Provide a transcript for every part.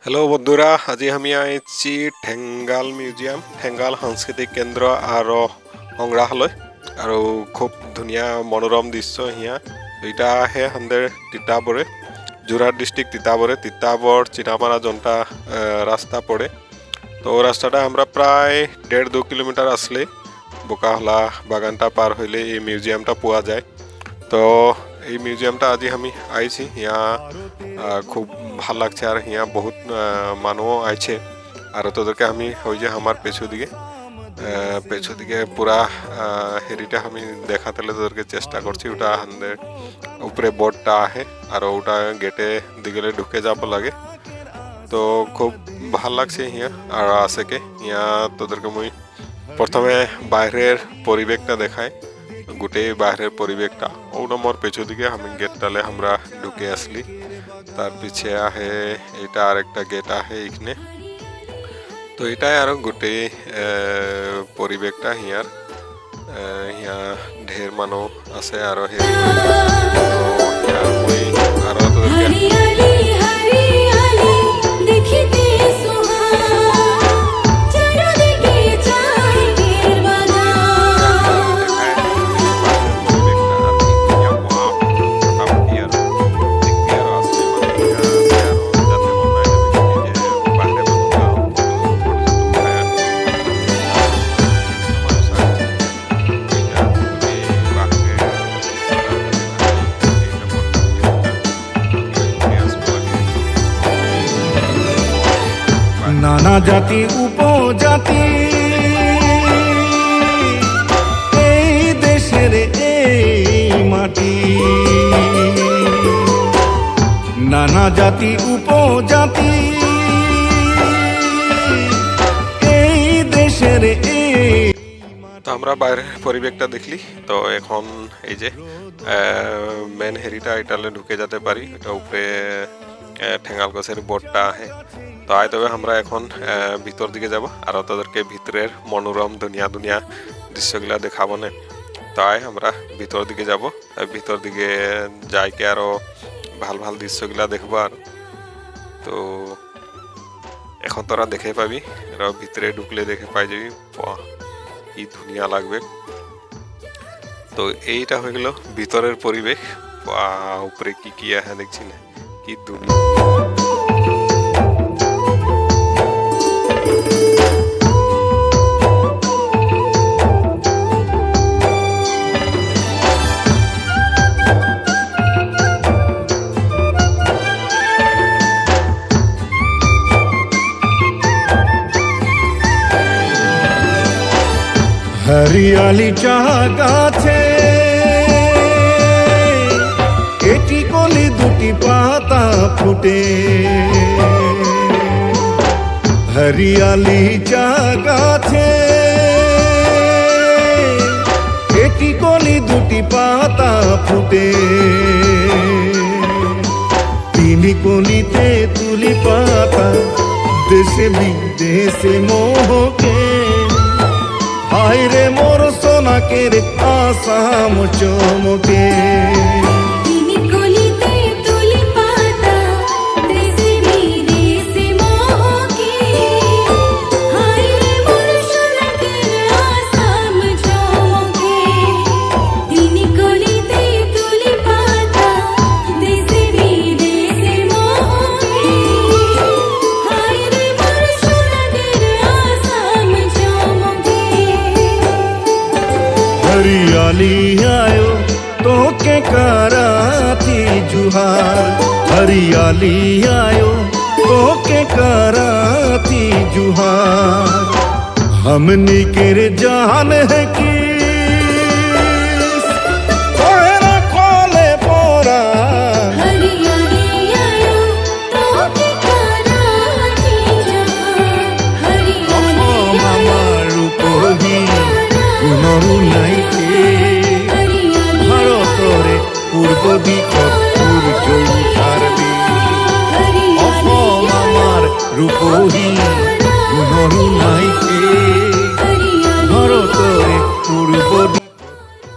Hello বন্ধুরা, আজি আমি আইছি ঠেঙ্গাল মিউজিয়াম, ঠেঙ্গাল সাংস্কৃতিক কেন্দ্ৰ আৰু সংগ্ৰহালয়। আৰু খুব ধুনীয়া মনোৰম দৃশ্য হিয়া দুইটা আহে সন্দেৰ তিতাবৰে, যোৰহাট ডিস্ট্রিক্ট তিতাবৰ চিনাপাড়া জনতা রাস্তা পড়ে। তো রাস্তাটা আমরা প্রায় 1.5-2 কিলোমিটার আসলে বোকাহলা বাগানটা পার হইলে এই মিউজিয়ামটা পাওয়া যায়। তো এই মিউজিয়ামটা আজি আমি আইছি, হিয়া খুব ভাল লাগছে আর হিয়া বহুত মানুষ আইছে। আর তোদেরকে আমি ওই যে আমার পেছু দিকে পুরা হেরিটা আমি দেখাতে তোদেরকে চেষ্টা করছি। ওটা আমাদের উপরে বোর্ডটা আহে আর ওটা গেটে দিকে ঢুকে যাব লাগে। তো খুব ভাল লাগছে হিয়া আর আছেকে হিয়া তোদেরকে মুই প্রথমে বাইরের পরিবেশটা দেখাই, গোটেই বাইরের পরিবেশটা ওটা মোর পেছু দিকে আমি গেটটালে আমরা ঢুকে আসলি। তার পিছে আহে এটা আরেকটা গেট আহে এখানে। তো এটাই আর গোটেই পরিবেশটা হিয়ার হিয়া ঢের মানুষ আছে আর আরো নানা জাতি উপজাতি এই দেশের এই মাটি, নানা জাতি উপজাতি এই দেশের এই। তো আমরা বাইরের পরিবেশটা দেখলি। তো এখন এই যে মেন হেরিটা এটালে ঢুকে যেতে পারি, এটা উপরে ঠেঙ্গাল গাছের বোর্ডটা আহে। তো আয় তবে আমরা এখন ভিতর দিকে যাব আর তাদেরকে ভিতরের মনোরম দুনিয়া দৃশ্যগুলা দেখাবো না। তো আয় আমরা ভিতর দিকে যাব, ভিতর দিকে যাইকে আরো ভাল দৃশ্যগুলা দেখবো। আর তো এখন তোরা দেখে পাবি, ভিতরে ঢুকলে দেখে পাই যাবি কি ধুনিয়া লাগবে। তো এইটা হয়ে গেল ভিতরের পরিবেশ। উপরে কি আহে দেখছি না, কি দুনিয়া। হরিয়ালি চা গাছে এটি কলি দুটি পাতা ফুটে, হরিয়ালি চা গাছে এটি কলি দুটি পাতা ফুটে, তিনি কলিতে তুলি পাতা দেশে বিদেশে মোহকে, হায়রে মোর সোনাকের আসাম চমকে। हरियाली आयो तो के कराती जुहार, हरियाली आयो तो के कराती जुहार, हमनी के जान है कि ভারতরে পূর্ব দিশত সূর্য উঠারবি, অসম আমার রূপহী গুণরু নাইকে, ভারতরে পূর্ব।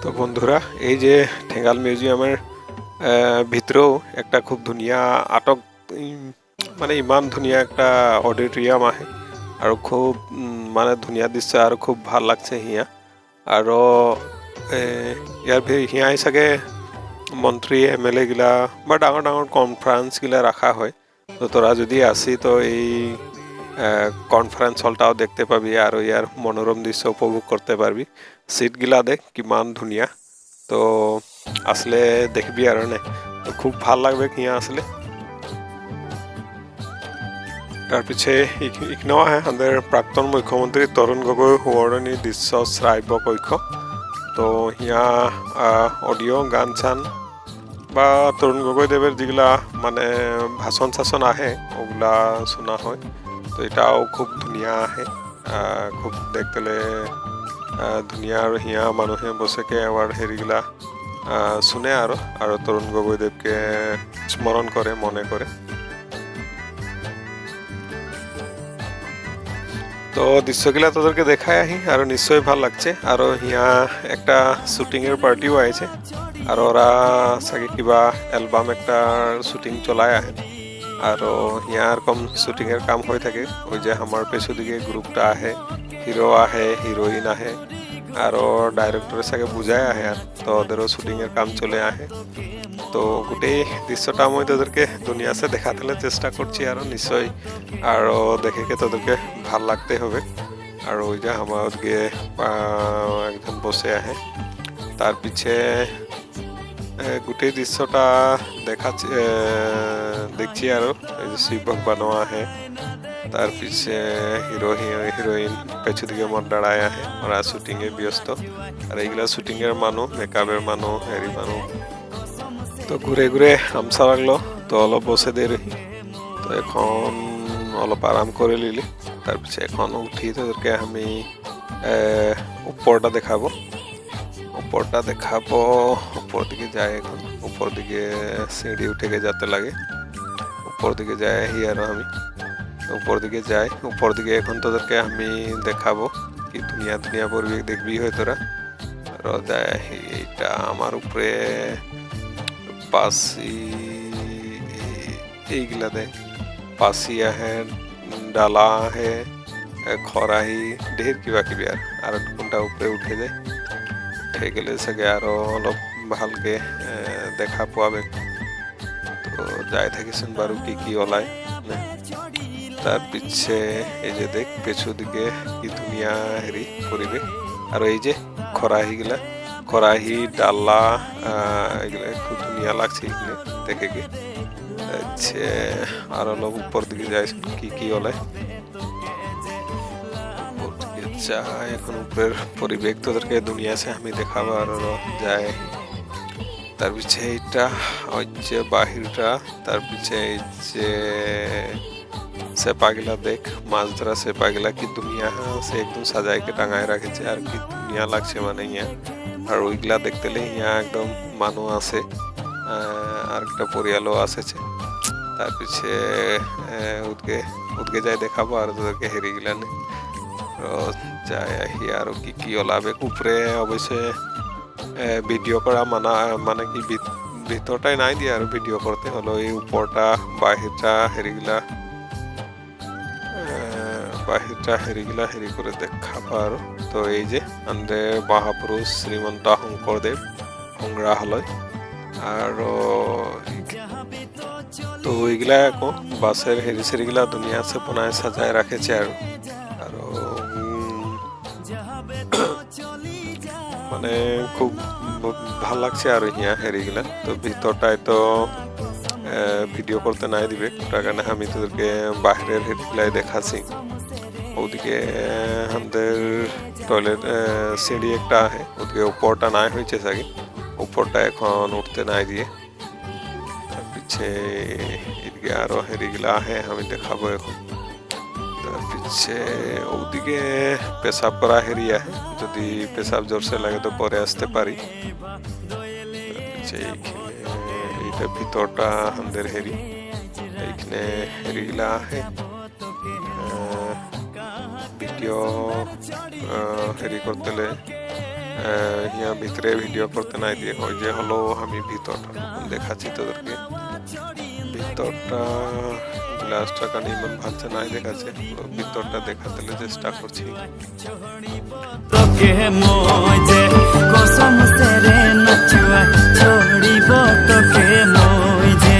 তো বন্ধুরা, এই যে ঠেঙ্গাল মিউজিয়ামের ভিতরেও একটা খুব ধুনিয়া আটক মানে ইমান ধুনীয়া একটা অডিটৰিয়াম আহে আৰু খুব মানে ধুনীয়া দৃশ্য আৰু খুব ভাল লাগছে হিয়া আৰু হিয়াই চাগে মন্ত্ৰী এম এল এ গিলা বা ডাঙৰ ডাঙৰ কনফাৰেন্স গিলা রাখা হয় তো তোরা যদি আসি তো এই কনফারেন্স হলটাও দেখতে পাবি আর ইয়ার মনোরম দৃশ্য উপভোগ করতে পারবি সিট গিলা দেখ কিমান ধুনিয়া তো আসলে দেখবি আর নে তো খুব ভাল লাগবে হিয়া আসলে তার পিছে ইকনো আহে আমাদের প্রাক্তন মুখ্যমন্ত্রী তরুণ গগৈ সুৱৰণী দৃশ্য শ্ৰাব্য কক্ষ তো হিয়া অডিও গান চান বা তরুণ গগৈদেবের যেগুলা মানে ভাষণ চাষণ আহে ওগুলা শোনা হয় তো এটাও খুব ধুনীয়া আহে খুব দেখতেলে ধুনীয়া আৰু হিয়া মানুহে বসেকে আবার হেৰিগিলা শুনে আৰু তরুণ গগৈদেবকে স্মরণ করে মনে করে তো দৃশ্যগুলা তোদেরকে দেখাই আহি আর নিশ্চয়ই ভাল লাগছে আর হিয়া একটা শুটিং এর পার্টিও আইছে আর ওরা চাগে কিবা এলবাম একটা শুটিং চলাই আহে আর হিয়া এরকম শুটিং এর কাম হয়ে থাকে ওই যে আমার পেছুদিকে গ্রুপটা আহে হিরো আহে হিরোইন আহে আর ডাইরেক্টরে চাগে বুঝাই আহে আর তো ওদেরও শুটিং এর কাম চলে আহে তো গোটেই দৃশ্যটা আমি তোদেরকে দুনিয়াতে দেখাতে চেষ্টা করছি আর নিশ্চয়ই আর দেখে তোদেরকে ভাল লাগতে হবে আর ওই যে আমার গিয়ে একজন বসে আহে তার পিছে গোটেই দৃশ্যটা দেখাচ্ছি দেখছি আর এই যে শিব ভগবানও আহে তার পিছে হিরো হিরোইন পেছু দিকে মন দাঁড়ায় আহে ওরা শুটিং এ ব্যস্ত আর এইগুলা শুটিং এর মানুষ মেকআপের মানুষ হেরি মানুষ তো ঘুরে ঘুরে আমসা লাগলো তো অলপ বসে দিয়ে রহি তো এখন অলপ আরাম করে লিলি তার পিছে এখন উঠি তোদেরকে আমি উপরটা দেখাবো উপর দিকে যায় এখন উপর দিকে সিঁড়ি উঠে যেতে লাগে উপর দিকে যায় আর আমি উপর দিকে যাই উপর দিকে এখন তোদেরকে আমি দেখাবো কি দুনিয়া দুনিয়া পরিবেশ দেখবি হয় তোরা যায় এইটা আমার উপরে পাসি এইগুলা দেখ পাসি আহে ডালা আহে খৰাহি ঢেৰ কিবা কিবি আৰু কোনটা উপরে উঠে যায় উঠে গেলে চাগে আৰু অলপ ভালকে দেখা পাবে তো যাই থাকিছোন বাৰু কি কি ওলাই তার পিছে এই যে দেখ পেছু দিকে কি দুনিয়া হেরি পরিবেশ আর এই যে খরাহি ডালা এগুলো খুব দুনিয়া লাগছে এগুলো দেখে গিয়ে আর অলপ উপর দিকে যাই কি কি ওলাই যায় এখন উপরের পরিবেশ তোদেরকে দুনিয়া সে আমি দেখাবো আর যায় তার পিছে এইটা হচ্ছে বাহিরটা তার পিছে এই যে सेपागिला देख माछ धरा सेपागिला की दुनिया से एकदम सजाए के टांगाए रखे और की दुनिया लागছে মানে ইয়া আর ওইগুলা দেখতেলে ইয়া একদম মানুষ আছে আর একটা পরিয়ালও আসেছে তার পিছে উদকে যাই দেখাবো আর তোদেরকে হেরিগুলা নে যাই আহি আর কি কি ওলাবে উপরে অবশ্যই ভিডিও করা মানে কি ভিতরটাই নাই দিয়ে আর ভিডিও করতে হলো এই উপরটা বাহিরটা হেরিগুলা বাহিরটা হেরিগুলা হেরি করে দেখাবো আর তো এই যে আমাদের মহাপুরুষ শ্রীমন্ত শঙ্করদেব সংগ্রহালয় আর তো ওইগুলা আকৌ বাসের হেরি সেরিগুলা দুনিয়া সে বনায় সাজায় রাখেছে আর মানে খুব ভাল লাগছে আর হিয়া হেরিগুলা তো ভিতরটায় তো ভিডিও করতে নাই দিবে তার কারণে আমি তোদেরকে বাহিরের হেরিগুলাই দেখাচ্ছি ওদিকে আমাদের টয়লেট সিঁড়ি একটা আহে ওদিকে উপরটা নাই হয়েছে চাগে উপরটা এখন উঠতে নাই দিয়ে তার পিছে এদিকে আরো হেরিগুলা আহে আমি দেখাবো এখন তার পিছে ওদিকে পেশাব করা হেরি আহে যদি পেশাব জোরসে লাগে তো পরে আসতে পারি তার পিছে এইটা ভিতরটা আমাদের হেরি এইখানে হেরিগুলা আহে ভিডিও হেরি করতেলে হিয়া ভিতরে ভিডিও করতে নাই দিয়ে ওই যে হলো আমি ভিতরটা দেখাচ্ছি তোদেরকে ভিতরটা গ্লাসটা কানে ইমান ভালছে নাই দেখাচ্ছে, তো ভিতরটা দেখাতে চেষ্টা করছি। তোকে মই যে কসম সেরে নাচুয়া ছড়িব তোকে মই যে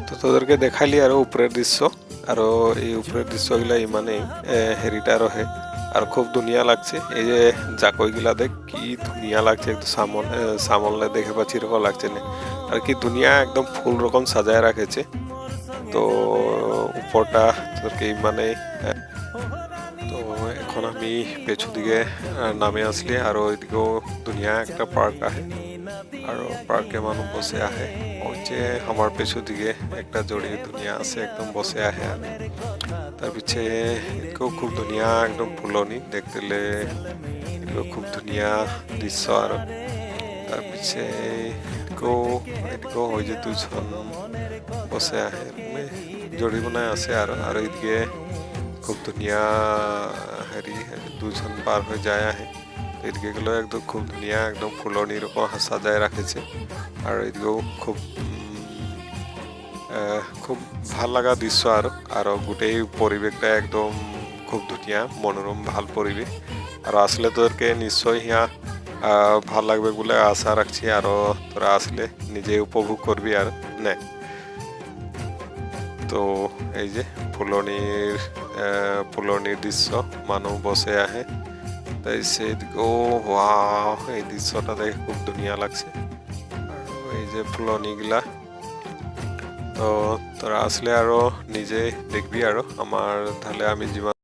তো তোদেরকে দেখাইলি আরো উপরের দৃশ্য, আরো এই উপরের দৃশ্যগুলা ইমানেই হেরিটা রহে আর খুব দুনিয়া লাগছে। এই যে জাকইগুলা দেখ কি দুনিয়া লাগছে, একদম সামনে দেখে পাচ্ছি এরকম লাগছে না, আর কি দুনিয়া একদম ফুল রকম সাজায় রাখেছে। তো উপরটা তোদেরকে ইমানে তো এখন আমি পেছু দিকে নামে আসলি আর ওইদিকেও দুনিয়া একটা পার্ক আহে আর পার্কে মানুষ বসে আহে। ওই যে আমার পেছু দিকে একটা জড়ি দুনিয়া আছে, একদম বসে আহে আর তার পিছে এদিকেও খুব দুনিয়া একদম ফুলনি দেখতে এদিকেও খুব দুনিয়া দৃশ্য আর তার পিছে এদিকেও ওই যে দুজন বসে আহে জড়ি বনায় আছে আর এইদিকে খুব দুনিয়া হেরি দুজন পার হয়ে যায় আহে। এদিকে গুলো একদম খুব দুনিয়া একদম ফুলনি রকম সাজায় রাখেছে আর এদিকেও খুব ভাল লাগা দৃশ্য আর গোটেই পরিবেশটা একদম খুব ধুনিয়া মনোরম ভাল পরিবেশ আর আসলে তোদেরকে নিশ্চয় হিয়া ভাল লাগবে বলে আশা রাখছি আর তোরা আসলে নিজে উপভোগ করবি আর নে। তো এই যে ফুলনির দৃশ্য মানুষ বসে আহে, তাই সেদিকেও ওয়াও এই দৃশ্যটা দেখে খুব দুনিয়া লাগছে আর এই যে ফুলনিগুলা। তো তোরা আসলে আরো নিজে দেখবি আর আমার তাহলে আমি জীবন